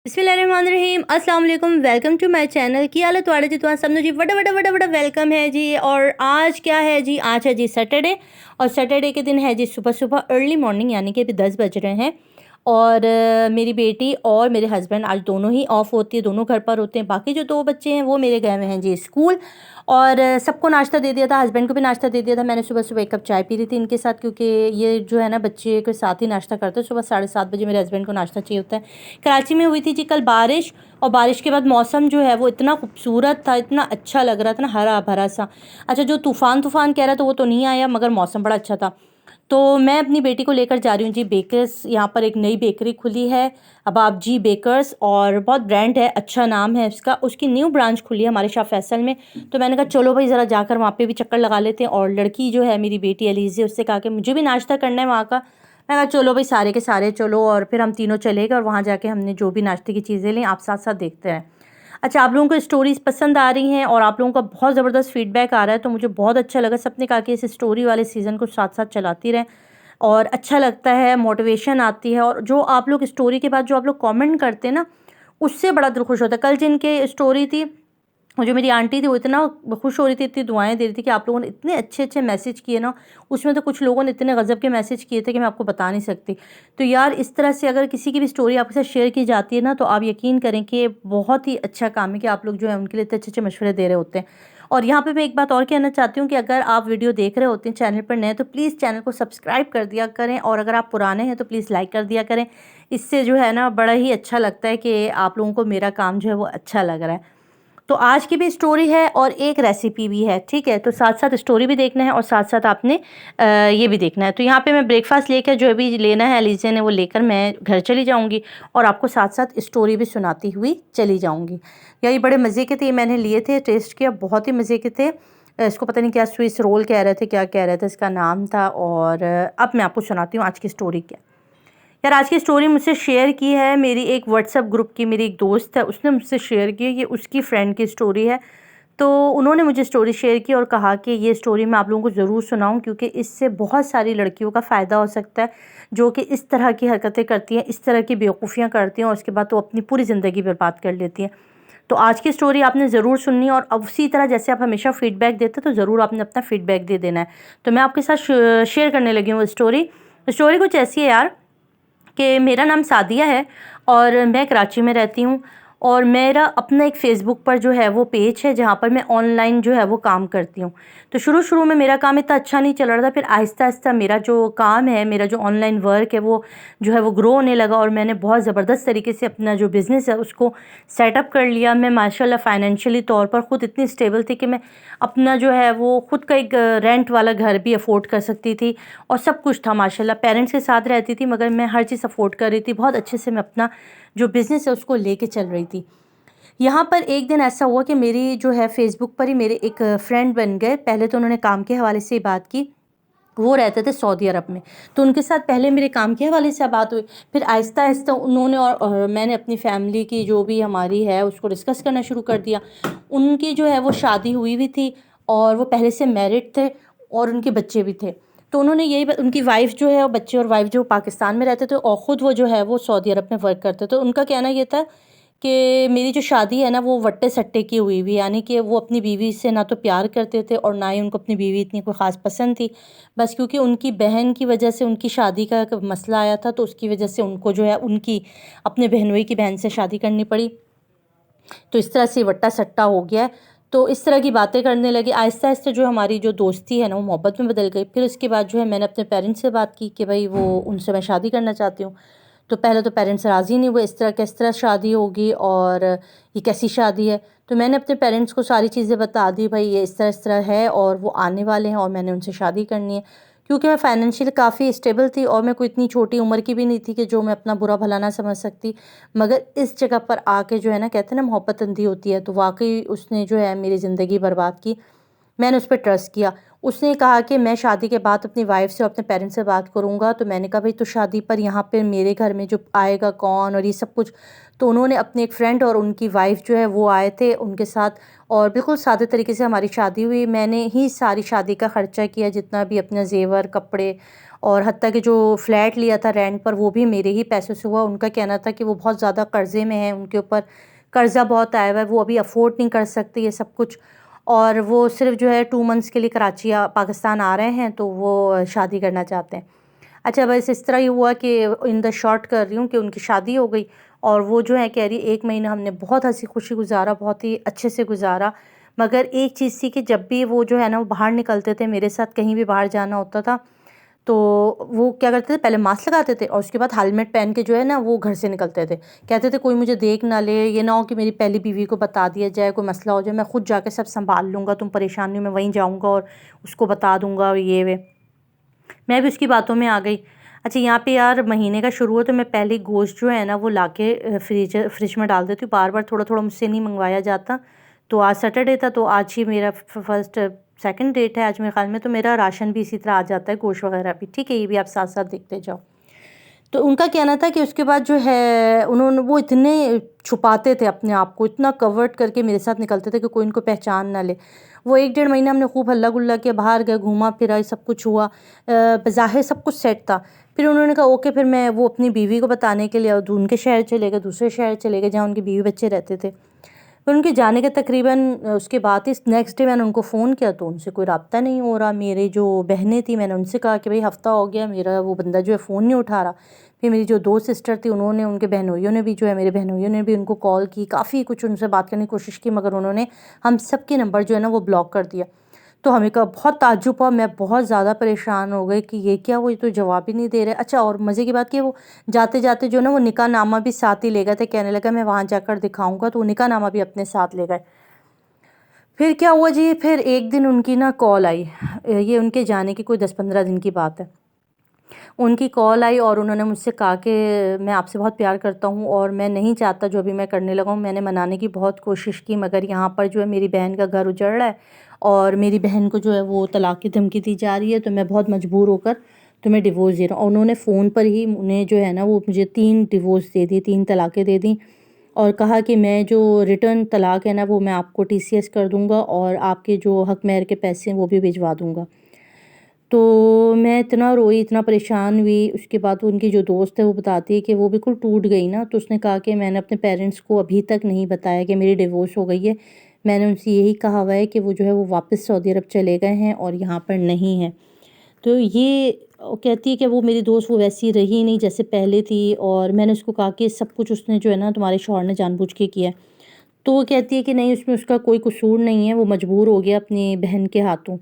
बिस्मिल्लाहिर्रहमानिर्रहीम अस्सलाम वालेकुम वेलकम टू माय चैनल की हालत वाड़े जी तो सबनो जी बड़ा बड़ा बड़ा बड़ा वेलकम है जी। और आज क्या है जी, आज है जी सैटरडे। और सैटरडे के दिन है जी सुबह सुबह अर्ली मॉर्निंग, यानी कि अभी 10 बज रहे हैं। और मेरी बेटी और मेरे हस्बैंड आज दोनों ही ऑफ होती है, दोनों घर पर होते हैं। बाकी जो दो बच्चे हैं वो मेरे गए हुए हैं जी स्कूल। और सबको नाश्ता दे दिया था, हस्बैंड को भी नाश्ता दे दिया था। मैंने सुबह सुबह एक कप चाय पी रही थी इनके साथ, क्योंकि ये जो है ना बच्चे के साथ ही नाश्ता करते हैं। सुबह 7:30 बजे मेरे हस्बैंड को नाश्ता चाहिए होता है। कराची में हुई थी जी कल बारिश, और बारिश के बाद मौसम जो है वो इतना खूबसूरत था, इतना अच्छा लग रहा था ना, हरा भरा सा। अच्छा, जो तूफ़ान तूफ़ान कह रहा था वो तो नहीं आया, मगर मौसम बड़ा अच्छा था। तो मैं अपनी बेटी को लेकर जा रही हूँ जी बेकर्स। यहाँ पर एक नई बेकरी खुली है, अबाब जी बेकर्स, और बहुत ब्रांड है, अच्छा नाम है इसका। उसकी न्यू ब्रांच खुली है हमारे शाह फैसल में। तो मैंने कहा चलो भाई ज़रा जाकर वहाँ पे भी चक्कर लगा लेते हैं। और लड़की जो है मेरी बेटी अलीज़े, उससे कहा कि मुझे भी नाश्ता करना है वहाँ का। मैं कहा चलो भाई सारे के सारे चलो, और फिर हम तीनों चले गए और वहाँ जाके हमने जो भी नाश्ते की चीज़ें ली आप साथ साथ देखते हैं। अच्छा, आप लोगों को स्टोरीज़ पसंद आ रही हैं और आप लोगों का बहुत ज़बरदस्त फीडबैक आ रहा है, तो मुझे बहुत अच्छा लगा। सबने कहा कि इस स्टोरी वाले सीज़न को साथ साथ चलाती रहें, और अच्छा लगता है, मोटिवेशन आती है। और जो आप लोग स्टोरी के बाद जो आप लोग कमेंट करते हैं ना, उससे बड़ा दिल खुश होता है। कल जिनके स्टोरी थी, और जो मेरी आंटी थी, वो इतना खुश हो रही थी, इतनी दुआएं दे रही थी कि आप लोगों ने इतने अच्छे अच्छे मैसेज किए ना। उसमें तो कुछ लोगों ने इतने गज़ब के मैसेज किए थे कि मैं आपको बता नहीं सकती। तो यार, इस तरह से अगर किसी की भी स्टोरी आपके साथ शेयर की जाती है ना, तो आप यकीन करें कि ये बहुत ही अच्छा काम है कि आप लोग जो है उनके लिए इतने अच्छे अच्छे मशवरे दे रहे होते हैं। और यहाँ पे मैं एक बात और कहना चाहती हूँ कि अगर आप वीडियो देख रहे होते हैं, चैनल पर नए, तो प्लीज़ चैनल को सब्सक्राइब कर दिया करें, और अगर आप पुराने हैं तो प्लीज़ लाइक कर दिया करें। इससे जो है ना बड़ा ही अच्छा लगता है कि आप लोगों को मेरा काम जो है वो अच्छा लग रहा है। तो आज की भी स्टोरी है और एक रेसिपी भी है, ठीक है। तो साथ साथ स्टोरी भी देखना है और साथ साथ आपने ये भी देखना है। तो यहाँ पे मैं ब्रेकफास्ट लेकर, जो भी लेना है अलीज़े ने वो लेकर मैं घर चली जाऊँगी, और आपको साथ साथ स्टोरी भी सुनाती हुई चली जाऊँगी। यार, ये बड़े मज़े के थे, ये मैंने लिए थे, टेस्ट किया, बहुत ही मज़े के थे। इसको पता नहीं क्या स्विस रोल कह रहे थे, क्या कह रहे थे, इसका नाम था। और अब मैं आपको सुनाती हूँ आज की स्टोरी क्या। यार, आज की स्टोरी मुझसे शेयर की है मेरी एक व्हाट्सएप ग्रुप की मेरी एक दोस्त है, उसने मुझसे शेयर की है। ये उसकी फ्रेंड की स्टोरी है। तो उन्होंने मुझे स्टोरी शेयर की और कहा कि ये स्टोरी मैं आप लोगों को ज़रूर सुनाऊं, क्योंकि इससे बहुत सारी लड़कियों का फ़ायदा हो सकता है, जो कि इस तरह की हरकतें करती हैं, इस तरह की बेवकूफ़ियाँ करती हैं, और उसके बाद तो अपनी पूरी ज़िंदगी बर्बाद कर लेती हैं। तो आज की स्टोरी आपने ज़रूर सुननी है, और अब उसी तरह जैसे आप हमेशा फ़ीडबैक देते हैं, तो ज़रूर आपने अपना फ़ीडबैक दे देना है। तो मैं आपके साथ शेयर करने लगी हूँ स्टोरी। स्टोरी कुछ ऐसी है यार, कि मेरा नाम सादिया है और मैं कराची में रहती हूँ। और मेरा अपना एक फ़ेसबुक पर जो है वो पेज है, जहाँ पर मैं ऑनलाइन जो है वो काम करती हूँ। तो शुरू में मेरा काम इतना अच्छा नहीं चल रहा था, फिर आहिस्ता-आहिस्ता मेरा जो काम है, मेरा जो ऑनलाइन वर्क है, वो जो है वो ग्रो होने लगा, और मैंने बहुत ज़बरदस्त तरीके से अपना जो बिज़नेस है उसको सेटअप कर लिया। मैं माशाल्लाह फ़ाइनेंशियली तौर पर ख़ुद इतनी स्टेबल थी कि मैं अपना जो है वो ख़ुद का एक रेंट वाला घर भी अफ़ोर्ड कर सकती थी, और सब कुछ था माशाल्लाह। पेरेंट्स के साथ रहती थी, मगर मैं हर चीज़ अफ़ोर्ड कर रही थी। बहुत अच्छे से मैं अपना जो बिज़नेस है उसको लेके चल रही थी। यहाँ पर एक दिन ऐसा हुआ कि मेरी जो है फ़ेसबुक पर ही मेरे एक फ्रेंड बन गए। पहले तो उन्होंने काम के हवाले से ही बात की। वो रहते थे सऊदी अरब में, तो उनके साथ पहले मेरे काम के हवाले से बात हुई। फिर आहिस्ता-आहिस्ता उन्होंने, और मैंने अपनी फ़ैमिली की जो भी हमारी है उसको डिस्कस करना शुरू कर दिया। उनकी जो है वो शादी हुई हुई थी, और वो पहले से मैरिड थे, और उनके बच्चे भी थे। तो उन्होंने यही उनकी वाइफ़ जो है, और बच्चे और वाइफ़ जो पाकिस्तान में रहते थे, और ख़ुद वो जो है वो सऊदी अरब में वर्क करते थे। तो उनका कहना ये था कि मेरी जो शादी है ना वो वट्टे-सट्टे की हुई हुई, यानी कि वो अपनी बीवी से ना तो प्यार करते थे, और ना ही उनको अपनी बीवी इतनी कोई ख़ास पसंद थी। बस क्योंकि उनकी बहन की वजह से उनकी शादी का एक मसला आया था, तो उसकी वजह से उनको जो है उनकी अपने बहनोई की बहन से शादी करनी पड़ी। तो इस तरह से वट्टा-सट्टा हो गया है। तो इस तरह की बातें करने लगे। आहिस्ता-आहिस्ता जो हमारी जो दोस्ती है ना वो मोहब्बत में बदल गई। फिर उसके बाद जो है मैंने अपने पेरेंट्स से बात की कि भई वो उनसे मैं शादी करना चाहती हूँ। तो पहले तो पेरेंट्स राज़ी नहीं हुए, इस तरह किस तरह शादी होगी, और ये कैसी शादी है। तो मैंने अपने पेरेंट्स को सारी चीज़ें बता दी, भई ये इस तरह है, और वो आने वाले हैं, और मैंने उनसे शादी करनी है। क्योंकि मैं फ़ाइनेंशियली काफ़ी स्टेबल थी, और मैं कोई इतनी छोटी उम्र की भी नहीं थी कि जो मैं अपना बुरा भला ना समझ सकती। मगर इस जगह पर आके जो है ना, कहते हैं ना मोहब्बत अंधी होती है, तो वाक़ई उसने जो है मेरी ज़िंदगी बर्बाद की। मैंने उस पे ट्रस्ट किया। उसने कहा कि मैं शादी के बाद अपनी वाइफ़ से और अपने पेरेंट्स से बात करूँगा। तो मैंने कहा भई तो शादी पर यहाँ पे मेरे घर में जो आएगा कौन, और ये सब कुछ। तो उन्होंने अपने एक फ्रेंड और उनकी वाइफ़ जो है वो आए थे उनके साथ, और बिल्कुल सादे तरीके से हमारी शादी हुई। मैंने ही सारी शादी का ख़र्चा किया, जितना भी अपना ज़ेवर, कपड़े और हत्ता कि जो फ्लैट लिया था रेंट पर वो भी मेरे ही पैसों से हुआ। उनका कहना था कि वो बहुत ज़्यादा कर्ज़े में हैं, उनके ऊपर कर्ज़ा बहुत आया हुआ है, वो अभी अफ़ोर्ड नहीं कर सकते ये सब कुछ, और वो सिर्फ़ जो है 2 मंथ्स के लिए कराची या पाकिस्तान आ रहे हैं, तो वो शादी करना चाहते हैं। अच्छा, बस इस तरह ही हुआ कि इन द शॉर्ट कर रही हूँ कि उनकी शादी हो गई, और वो जो है कह रही 1 महीना हमने बहुत हँसी-खुशी गुज़ारा, बहुत ही अच्छे से गुज़ारा। मगर एक चीज़ थी कि जब भी वो जो है ना वो बाहर निकलते थे, मेरे साथ कहीं भी बाहर जाना होता था, तो वो क्या करते थे, पहले मास्क लगाते थे और उसके बाद हेलमेट पहन के जो है ना वो घर से निकलते थे। कहते थे कोई मुझे देख ना ले, ये ना हो कि मेरी पहली बीवी को बता दिया जाए, कोई मसला हो जाए, मैं खुद जाके सब सँभाल लूँगा, तुम परेशान नहीं हो, मैं वहीं जाऊँगा और उसको बता दूँगा ये वे। मैं भी उसकी बातों में आ गई। अच्छा, यहाँ पे यार महीने का शुरू हो तो मैं पहले गोश्त जो है ना वो लाके फ्रिज में डाल देती हूँ, बार-बार थोड़ा-थोड़ा मुझसे नहीं मंगवाया जाता। तो आज सैटरडे था, तो आज ही मेरा फर्स्ट सेकंड डेट है आज मेरे ख़्याल में, तो मेरा राशन भी इसी तरह आ जाता है, गोश्त वग़ैरह भी। ठीक है, ये भी आप साथ-साथ देखते जाओ। तो उनका कहना था कि उसके बाद जो है उन्होंने वो इतने छुपाते थे अपने आप को, इतना कवर्ट करके मेरे साथ निकलते थे कि कोई इनको पहचान ना ले। वो 1 डेढ़ महीना हमने खूब हल्ला-गुल्ला किया, बाहर गए, घूमा-फिरा, ये सब कुछ हुआ। बज़ाहिर सब कुछ सेट था। फिर उन्होंने कहा ओके, फिर मैं वो अपनी बीवी को बताने के लिए उनके शहर चले गए, दूसरे शहर चले गए जहाँ उनके बीवी-बच्चे रहते थे। फिर उनके जाने के तकरीबन उसके बाद ही नेक्स्ट डे मैंने उनको फ़ोन किया, तो उनसे कोई राब्ता नहीं हो रहा। मेरी जो बहनें थी, मैंने उनसे कहा कि भई हफ़्ता हो गया, मेरा वो बंदा जो है फ़ोन नहीं उठा रहा। फिर मेरी जो 2 सिस्टर थी, उन्होंने, उनके बहनोइयों ने भी जो है, मेरे बहनोइयों ने भी उनको कॉल की, काफ़ी कुछ उनसे बात करने की कोशिश की, मगर उन्होंने हम सब के नंबर जो है ना वो ब्लॉक कर दिया। तो हमें का बहुत ताज्जुब हुआ, मैं बहुत ज़्यादा परेशान हो गई कि ये क्या, वो ये तो जवाब ही नहीं दे रहे। अच्छा, और मज़े की बात कि वो जाते-जाते जो है ना वो निकाहनामा भी साथ ही ले गए थे, कहने लगा मैं वहाँ जाकर दिखाऊँगा, तो वो निकाहनामा भी अपने साथ ले गए। फिर क्या हुआ जी, फिर एक दिन उनकी ना कॉल आई, ये उनके जाने की कोई 10-15 दिन की बात है। उनकी कॉल आई और उन्होंने मुझसे कहा कि मैं आपसे बहुत प्यार करता हूँ और मैं नहीं चाहता जो अभी मैं करने लगा हूँ। मैंने मनाने की बहुत कोशिश की, मगर यहाँ पर जो है मेरी बहन का घर उजड़ रहा है और मेरी बहन को जो है वो तलाक की धमकी दी जा रही है, तो मैं बहुत मजबूर होकर तुम्हें डिवोर्स दे रहा हूँ। और उन्होंने फ़ोन पर ही उन्हें जो है ना वो मुझे 3 डिवोर्स दे दिए, 3 तलाक़ें दे दी, और कहा कि मैं जो रिटर्न तलाक है ना वो मैं आपको टीसीएस कर दूँगा और आपके जो हक़ महर के पैसे हैं वो भी भिजवा दूँगा। तो मैं इतना रोई, इतना परेशान हुई। उसके बाद उनकी जो दोस्त है वो बताती है कि वो बिल्कुल टूट गई ना, तो उसने कहा कि मैंने अपने पेरेंट्स को अभी तक नहीं बताया कि मेरी डिवोर्स हो गई है। मैंने उनसे यही कहा हुआ है कि वो जो है वो वापस सऊदी अरब चले गए हैं और यहाँ पर नहीं हैं। तो ये कहती है कि वो मेरी दोस्त वो वैसी रही नहीं जैसे पहले थी, और मैंने उसको कहा कि सब कुछ उसने जो है ना तुम्हारे शौहर ने जानबूझ के किया है। तो वो कहती है कि नहीं, उसमें उसका कोई कसूर नहीं है, वो मजबूर हो गया अपनी बहन के हाथों।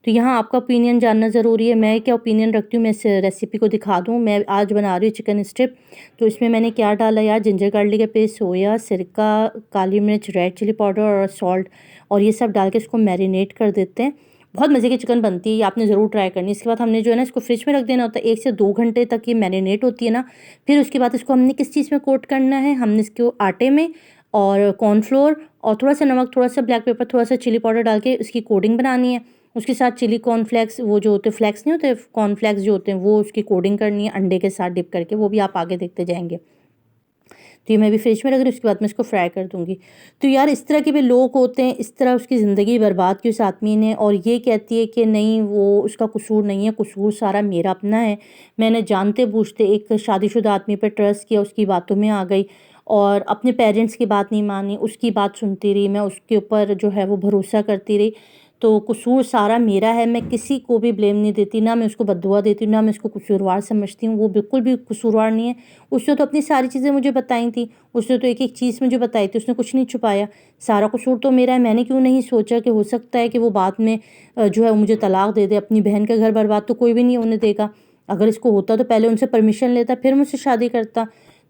तो यहाँ आपका ओपिनियन जानना ज़रूरी है, मैं क्या ओपिनियन रखती हूँ, मैं इस रेसिपी को दिखा दूँ। मैं आज बना रही हूँ चिकन स्ट्रिप, तो इसमें मैंने क्या डाला यार, जिंजर गार्लिक का पेस्ट, सोया, सिरका, काली मिर्च, रेड चिली पाउडर और सॉल्ट, और ये सब डाल के इसको मैरिनेट कर देते हैं। बहुत मज़े की चिकन बनती है, ये आपने ज़रूर ट्राई करनी है। इसके बाद हमने जो है ना इसको फ्रिज में रख देना होता है, 1 से 2 घंटे तक ये मैरिनेट होती है ना। फिर उसके बाद इसको हमने किस चीज़ में कोट करना है, हमने इसको आटे में और कॉर्नफ्लोर और थोड़ा-सा नमक, थोड़ा-सा ब्लैक पेपर, थोड़ा-सा चिली पाउडर डाल के इसकी कोटिंग बनानी है। उसके साथ चिली कॉर्नफ्लेक्स, वो जो होते हैं फ्लेक्स नहीं होते, कॉर्नफ्लेक्स जो होते हैं, वो उसकी कोटिंग करनी है अंडे के साथ डिप करके, वो भी आप आगे देखते जाएँगे। तो ये मैं भी फ्रिज में रख रही हूँ, उसके बाद मैं इसको फ्राई कर दूँगी। तो यार इस तरह के भी लोग होते हैं, इस तरह उसकी ज़िंदगी बर्बाद की उस आदमी ने, और ये कहती है कि नहीं वो उसका कसूर नहीं है, कसूर सारा मेरा अपना है। मैंने जानते-बूझते एक शादीशुदा आदमी पे ट्रस्ट किया, उसकी बातों में आ गई और अपने पेरेंट्स की बात नहीं मानी, उसकी बात सुनती रही, मैं उसके ऊपर जो है वो भरोसा करती रही। तो कसूर सारा मेरा है, मैं किसी को भी ब्लेम नहीं देती, ना मैं उसको बद्दुआ देती हूँ, ना मैं उसको कसूरवार समझती हूँ, वो बिल्कुल भी कसूरवार नहीं है। उसने तो अपनी सारी चीज़ें मुझे बताई थी, उसने तो एक-एक चीज़ मुझे बताई थी, उसने कुछ नहीं छुपाया। सारा कसूर तो मेरा है, मैंने क्यों नहीं सोचा कि हो सकता है कि वो बाद में जो है वो मुझे तलाक दे दे, अपनी बहन का घर बर्बाद तो कोई भी नहीं होने देगा। अगर इसको होता तो पहले उनसे परमिशन लेता, फिर मुझसे शादी करता।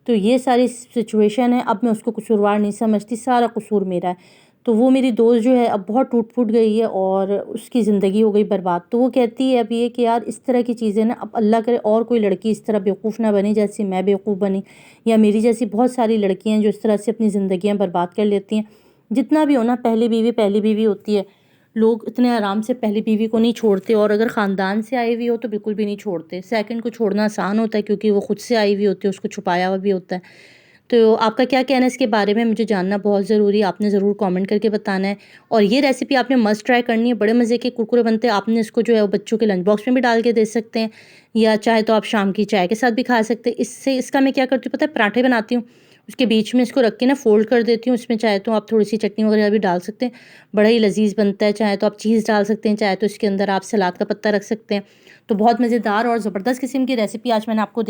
तो ये सारी सिचुएशन है, अब मैं उसको कसूरवार नहीं समझती, सारा कसूर मेरा है। तो वो मेरी दोस्त जो है अब बहुत टूट-फूट गई है और उसकी ज़िंदगी हो गई बर्बाद। तो वो कहती है अब ये कि यार इस तरह की चीज़ें ना, अब अल्लाह करे और कोई लड़की इस तरह बेवकूफ़ ना बने जैसे मैं बेवकूफ़ बनी, या मेरी जैसी बहुत सारी लड़कियाँ हैं जो इस तरह से अपनी ज़िंदगियाँ बर्बाद कर लेती हैं। जितना भी हो ना, पहली बीवी होती है। लोग इतने आराम से पहली बीवी को नहीं छोड़ते, और अगर ख़ानदान से आई हुई हो तो बिल्कुल भी नहीं छोड़ते। सेकंड को छोड़ना आसान होता है क्योंकि वो खुद से आई हुई होती है, उसको छुपाया हुआ भी होता है। तो आपका क्या कहना है इसके बारे में मुझे जानना बहुत ज़रूरी है, आपने ज़रूर कमेंट करके बताना है। और ये रेसिपी आपने मस्ट ट्राई करनी है, बड़े मज़े के कुरकुरे बनते हैं। आपने इसको जो है वो बच्चों के लंच बॉक्स में भी डाल के दे सकते हैं या चाहे तो आप शाम की चाय के साथ भी खा सकते हैं। इसका मैं क्या करती हूँ पता है, पराठे बनाती हूँ, उसके बीच में इसको रख के ना फ़ोल्ड कर देती हूँ। उसमें चाहे तो आप थोड़ी-सी चटनी वगैरह भी डाल सकते हैं, बड़ा ही लज़ीज़ बनता है। चाहे तो आप चीज़ डाल सकते हैं, चाहे तो इसके अंदर आप सलाद का पत्ता रख सकते हैं। तो बहुत मज़ेदार और ज़बरदस्त किस्म की रेसिपी आज मैंने आपको